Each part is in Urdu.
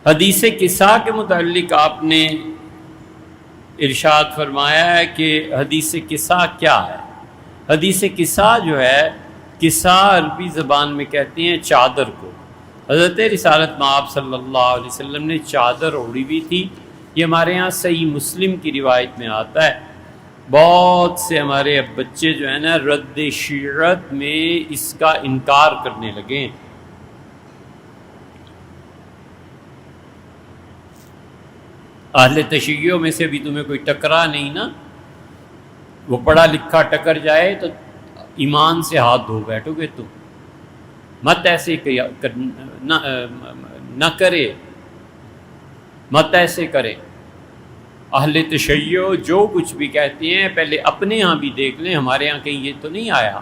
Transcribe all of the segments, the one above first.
حدیث قصہ کے متعلق آپ نے ارشاد فرمایا ہے کہ حدیث قصہ کیا ہے؟ حدیث قصہ جو ہے، قصہ عربی زبان میں کہتے ہیں چادر کو۔ حضرت رسالت مآب صلی اللہ علیہ وسلم نے چادر اوڑھی ہوئی تھی۔ یہ ہمارے ہاں صحیح مسلم کی روایت میں آتا ہے۔ بہت سے ہمارے اب بچے جو ہیں نا رد شیعت میں اس کا انکار کرنے لگے ہیں۔ اہل تشیع میں سے بھی تمہیں کوئی ٹکرا نہیں نا، وہ پڑھا لکھا ٹکر جائے تو ایمان سے ہاتھ دھو بیٹھو گے تم، مت ایسے نہ کرے، مت ایسے کرے۔ اہل تشیع جو کچھ بھی کہتے ہیں پہلے اپنے ہاں بھی دیکھ لیں، ہمارے ہاں کہیں یہ تو نہیں آیا،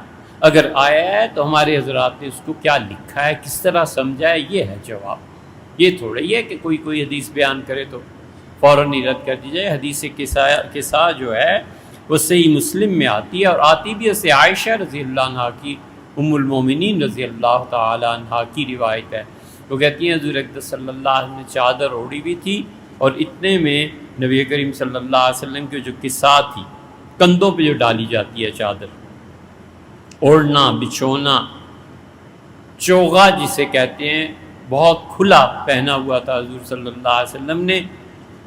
اگر آیا ہے تو ہمارے حضرات نے اس کو کیا لکھا ہے، کس طرح سمجھا ہے، یہ ہے جواب۔ یہ تھوڑا ہی ہے کہ کوئی حدیث بیان کرے تو فوراً ہی رد کر دی جائے۔ حدیث قصہ جو ہے وہ صحیح مسلم میں آتی ہے، اور آتی بھی اسے عائشہ رضی اللہ عنہ کی، ام المومنین رضی اللہ تعالی عنہ کی روایت ہے۔ وہ کہتی ہیں حضور اقدس صلی اللہ علیہ وسلم نے چادر اوڑھی ہوئی تھی، اور اتنے میں نبی کریم صلی اللہ علیہ وسلم کی جو قصہ تھی، کندھوں پہ جو ڈالی جاتی ہے چادر، اوڑھنا بچھونا، چوغا جسے کہتے ہیں، بہت کھلا پہنا ہوا تھا حضور صلی اللہ علیہ وسلم نے۔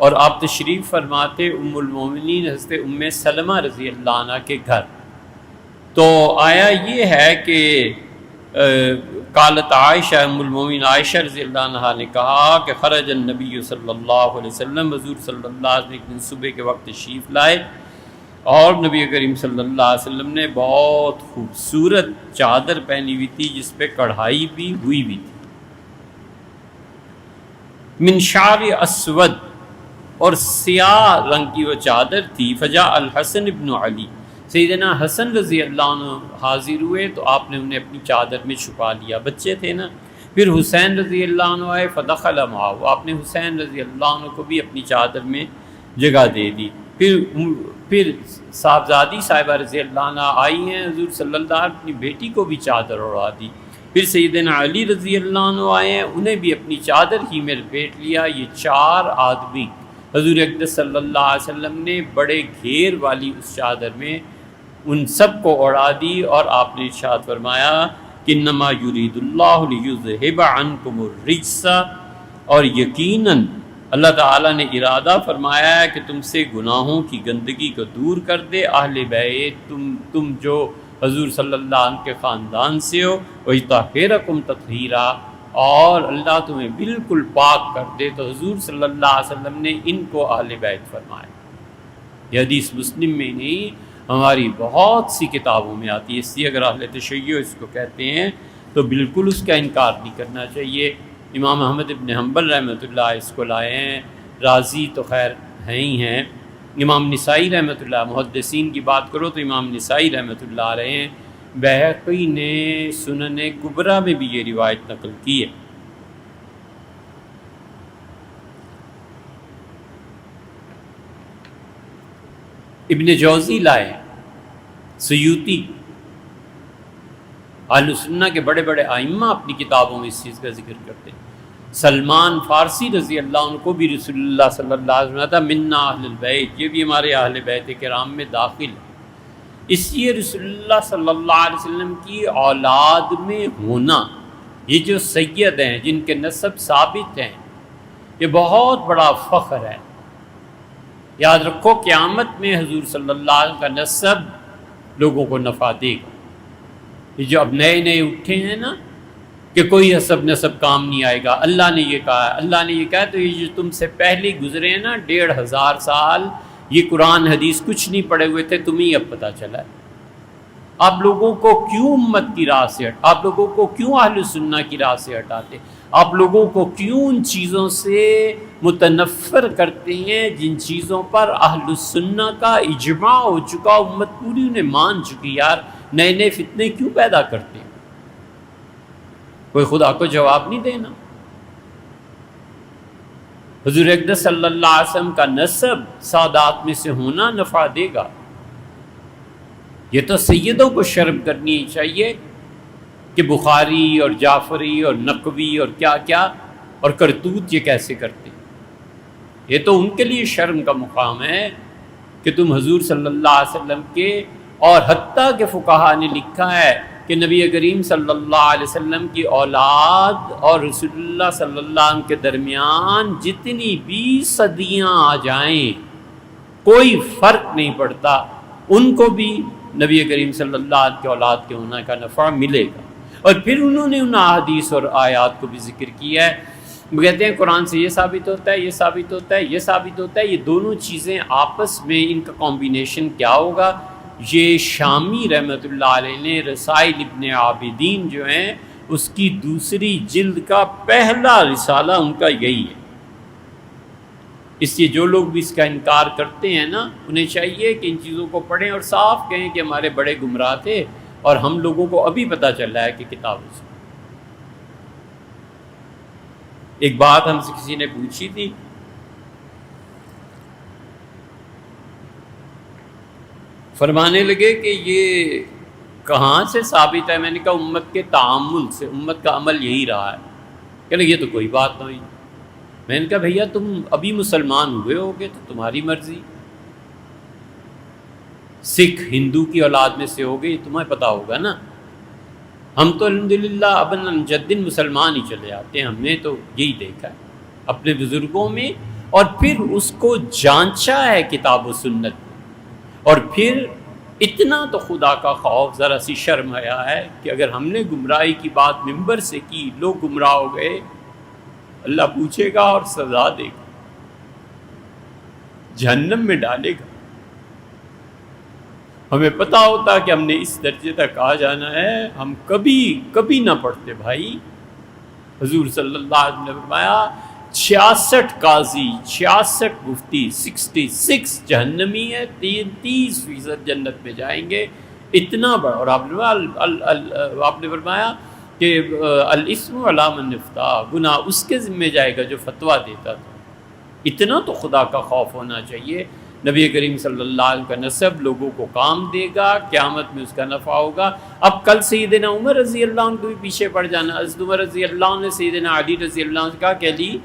اور آپ تشریف فرماتے ام المومنین حضرت ام سلمہ رضی اللہ عنہ کے گھر، تو آیا یہ ہے کہ قالت عائشہ، ام المومنین عائشہ رضی اللہ عنہ نے کہا کہ خرج النبی صلی اللہ علیہ وسلم، حضور صلی اللہ علیہ وسلم ایک دن صبح کے وقت تشریف لائے، اور نبی کریم صلی اللہ علیہ وسلم نے بہت خوبصورت چادر پہنی ہوئی تھی جس پہ کڑھائی بھی ہوئی تھی، من شعر اسود، اور سیاہ رنگ کی وہ چادر تھی۔ فجاء الحسن ابن علی، سیدنا حسن رضی اللہ عنہ حاضر ہوئے تو آپ نے انہیں اپنی چادر میں چھپا لیا، بچے تھے نا۔ پھر حسین رضی اللہ عنہ آئے، فدخل معه، آپ نے حسین رضی اللہ عنہ کو بھی اپنی چادر میں جگہ دے دی۔ پھر صاحبزادی صاحبہ رضی اللہ عنہ آئی ہیں، حضور صلی اللہ علیہ وسلم اپنی بیٹی کو بھی چادر اڑا دی۔ پھر سیدنا علی رضی اللہ عنہ آئے ہیں، انہیں بھی اپنی چادر ہی میں لپیٹ لیا۔ یہ چار آدمی حضور اقدس صلی اللہ علیہ وسلم نے بڑے گھیر والی اس چادر میں ان سب کو اڑا دی، اور آپ نے ارشاد فرمایا کہ انما یرید اللہ لیذہب عنکم الرجس، اور یقیناً اللہ تعالیٰ نے ارادہ فرمایا ہے کہ تم سے گناہوں کی گندگی کو دور کر دے۔ اہل بیت، تم جو حضور صلی اللہ علیہ وسلم کے خاندان سے ہو، وَیطہرکم تطہیرا، اور اللہ تمہیں بالکل پاک کر دے۔ تو حضور صلی اللہ علیہ وسلم نے ان کو اہل بیت فرمایا۔ یہ حدیث مسلم میں نہیں، ہماری بہت سی کتابوں میں آتی ہے، اس لیے اگر اہل تشیع اس کو کہتے ہیں تو بالکل اس کا انکار نہیں کرنا چاہیے۔ امام احمد ابن حنبل رحمۃ اللہ اس کو لائے ہیں، رازی تو خیر ہیں ہی ہیں، امام نسائی رحمۃ اللہ، محدثین کی بات کرو تو امام نسائی رحمۃ اللہ علیہ ہیں، بہقی نے سنن کبریٰ میں بھی یہ روایت نقل کی ہے۔ ابن جوزی لائے، سیوطی، اہل سنہ کے بڑے بڑے ائمہ اپنی کتابوں میں اس چیز کا ذکر کرتے ہیں۔ سلمان فارسی رضی اللہ عنہ کو بھی رسول اللہ صلی اللہ علیہ وسلم تھا منا اہل البیت، یہ بھی ہمارے اہل بیت کرام میں داخل ہے۔ اس لیے رسول اللہ صلی اللہ علیہ وسلم کی اولاد میں ہونا، یہ جو سید ہیں جن کے نسب ثابت ہیں، یہ بہت بڑا فخر ہے۔ یاد رکھو قیامت میں حضور صلی اللہ علیہ وسلم کا نسب لوگوں کو نفع دے گا۔ یہ جو اب نئے نئے اٹھے ہیں نا کہ کوئی حسب نسب کام نہیں آئے گا، اللہ نے یہ کہا ہے، اللہ نے یہ کہا ہے، تو یہ جو تم سے پہلے گزرے ہیں نا 1500 سال، یہ قرآن حدیث کچھ نہیں پڑھے ہوئے تھے، تمہیں اب پتہ چلا ہے۔ آپ لوگوں کو کیوں امت کی راہ سے آپ لوگوں کو کیوں اہل سنہ کی راہ سے ہٹاتے؟ آپ لوگوں کو کیوں ان چیزوں سے متنفر کرتے ہیں جن چیزوں پر اہل سنہ کا اجماع ہو چکا، امت پوری انہیں مان چکی؟ یار نئے نئے فتنے کیوں پیدا کرتے ہیں؟ کوئی خدا کو جواب نہیں دینا۔ حضور اقدس صلی اللہ علیہ وسلم کا نسب سادات میں سے ہونا نفع دے گا۔ یہ تو سیدوں کو شرم کرنی چاہیے کہ بخاری اور جعفری اور نقوی اور کیا کیا، اور کرتوت یہ کیسے کرتے ہیں؟ یہ تو ان کے لیے شرم کا مقام ہے کہ تم حضور صلی اللہ علیہ وسلم کے، اور حتیٰ کہ فقہا نے لکھا ہے کہ نبی کریم صلی اللہ علیہ وسلم کی اولاد اور رسول اللہ صلی اللہ علیہ وسلم کے درمیان جتنی بھی صدیاں آ جائیں کوئی فرق نہیں پڑتا، ان کو بھی نبی کریم صلی اللہ علیہ وسلم کے اولاد کے ہونے کا نفع ملے گا۔ اور پھر انہوں نے ان احادیث اور آیات کو بھی ذکر کیا ہے، وہ کہتے ہیں قرآن سے یہ ثابت ہوتا ہے، یہ ثابت ہوتا ہے، یہ ثابت ہوتا ہے، یہ دونوں چیزیں آپس میں ان کا کمبینیشن کیا ہوگا؟ یہ شامی رحمۃ اللہ علیہ نے رسائل ابن عابدین جو ہیں اس کی دوسری جلد کا پہلا رسالہ ان کا یہی ہے۔ اس لیے جو لوگ بھی اس کا انکار کرتے ہیں نا، انہیں چاہیے کہ ان چیزوں کو پڑھیں اور صاف کہیں کہ ہمارے بڑے گمراہ تھے اور ہم لوگوں کو ابھی پتہ چلا ہے کہ کتاب سے۔ ایک بات ہم سے کسی نے پوچھی تھی، فرمانے لگے کہ یہ کہاں سے ثابت ہے؟ میں نے کہا امت کے تعامل سے، امت کا عمل یہی رہا ہے۔ کہ یہ تو کوئی بات نہیں۔ میں نے کہا بھیا تم ابھی مسلمان ہوئے ہوگے تو تمہاری مرضی، سکھ ہندو کی اولاد میں سے ہوگے یہ تمہیں پتہ ہوگا نا، ہم تو الحمدللہ ابن جدن مسلمان ہی چلے آتے ہیں، ہم نے تو یہی دیکھا ہے اپنے بزرگوں میں، اور پھر اس کو جانچا ہے کتاب و سنت، اور پھر اتنا تو خدا کا خوف، ذرا سی شرم آیا ہے کہ اگر ہم نے گمراہی کی بات ممبر سے کی، لوگ گمراہ ہو گئے، اللہ پوچھے گا اور سزا دے گا، جہنم میں ڈالے گا۔ ہمیں پتہ ہوتا کہ ہم نے اس درجے تک آ جانا ہے، ہم کبھی نہ پڑھتے بھائی۔ حضور صلی اللہ علیہ وسلم نے فرمایا 66 قاضی، 66 مفتی، 66 جہنمی ہے، 33% جنت میں جائیں گے، اتنا بڑا۔ اور آپ نے فرمایا کہ الاسم علی من افتاء، گناہ اس کے ذمہ جائے گا جو فتویٰ دیتا تھا۔ اتنا تو خدا کا خوف ہونا چاہیے۔ نبی کریم صلی اللہ علیہ وسلم کا نسب لوگوں کو کام دے گا، قیامت میں اس کا نفع ہوگا۔ اب کل سیدنا عمر رضی اللہ عنہ کو بھی پیچھے پڑ جانا۔ حضرت عمر رضی اللہ عنہ نے سیدنا علی رضی اللہ عنہ سے کہا کہ علی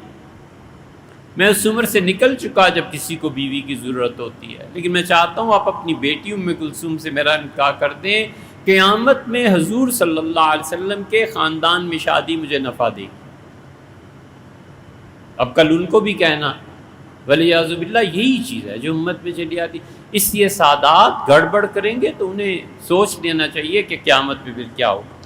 میں اس عمر سے نکل چکا جب کسی کو بیوی کی ضرورت ہوتی ہے، لیکن میں چاہتا ہوں آپ اپنی بیٹی ام کلثوم سے میرا نکاح کر دیں، قیامت میں حضور صلی اللہ علیہ وسلم کے خاندان میں شادی مجھے نفع دے گی۔ اب کل ان کو بھی کہنا، ولیعوذ باللہ یہی چیز ہے جو امت میں چلی آتی۔ اس لیے سادات گڑبڑ کریں گے تو انہیں سوچ لینا چاہیے کہ قیامت میں پھر کیا ہوگا۔